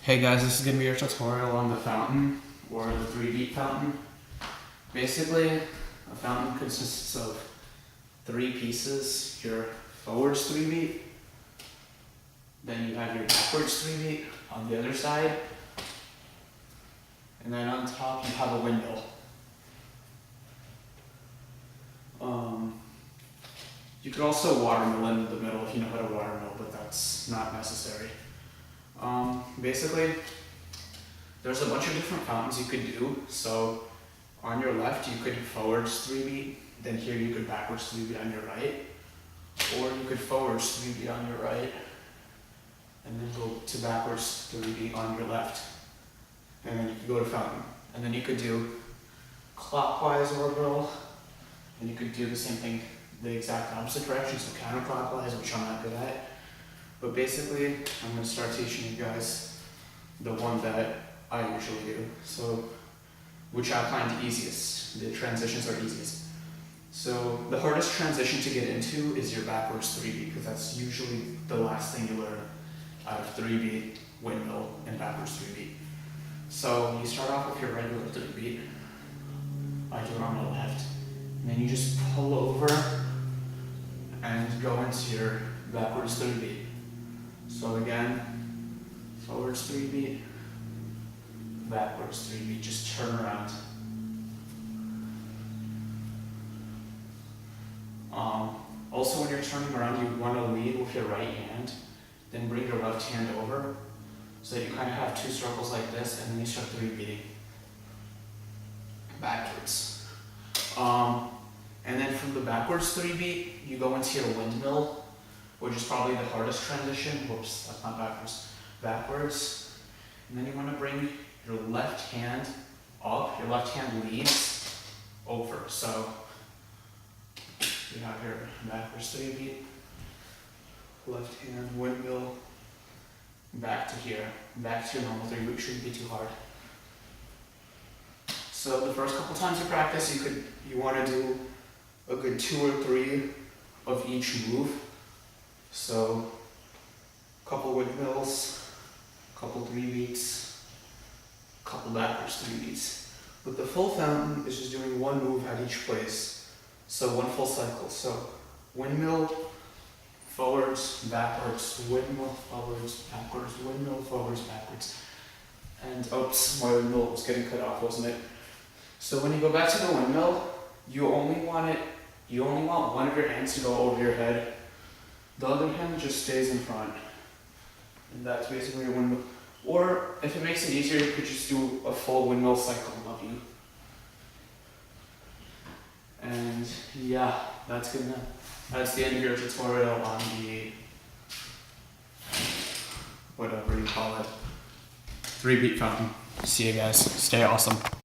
Hey guys, this is going to be your tutorial on the fountain, or the 3-beat fountain. Basically, a fountain consists of 3 pieces. Your forwards 3-beat, then you have your backwards 3-beat on the other side, and then on top you have a windmill. You could also watermill in the middle if you know how to watermill, but that's not necessary. Basically, there's a bunch of different fountains you could do. So on your left, you could forwards 3-beat, then here you could backwards 3-beat on your right, or you could forwards 3-beat on your right, and then go to backwards 3-beat on your left, and then you could go to fountain. And then you could do clockwise orbital, and you could do the same thing the exact opposite direction, so counterclockwise, which I'm not good at. But basically, I'm going to start teaching you guys the one that I usually do. So, which I find easiest. The transitions are easiest. So, the hardest transition to get into is your backwards 3-beat, because that's usually the last thing you learn out of 3-beat, windmill, and backwards 3-beat. So, you start off with your regular 3-beat. I do it on the left. And then you just pull over and go into your backwards 3-beat. So again, forwards 3-beat, backwards 3-beat, just turn around. Also when you're turning around, you want to lead with your right hand, then bring your left hand over, so that you kind of have 2 circles like this, and then you start 3-beating backwards. And then from the backwards 3-beat, you go into your windmill, which is probably the hardest transition. Whoops, that's not backwards. Backwards. And then you want to bring your left hand up. Your left hand leads over. So you have your backwards 3-beat, left hand, windmill, back to here. Back to your normal 3-beat, shouldn't be too hard. So the first couple times you practice, you want to do a good 2 or 3 of each move. So, couple windmills, couple 3-beats, couple backwards 3-beats. But the full fountain is just doing 1 move at each place. So 1 full cycle. So windmill, forwards, backwards, windmill, forwards, backwards, windmill, forwards, backwards. And oops, my windmill was getting cut off, wasn't it? So when you go back to the windmill, you only want one of your hands to go over your head. The other hand just stays in front. And that's basically your windmill. Or if it makes it easier, you could just do a full windmill cycle of you. And yeah, that's the end of your tutorial on the whatever you call it, 3-beat fountain. See you guys. Stay awesome.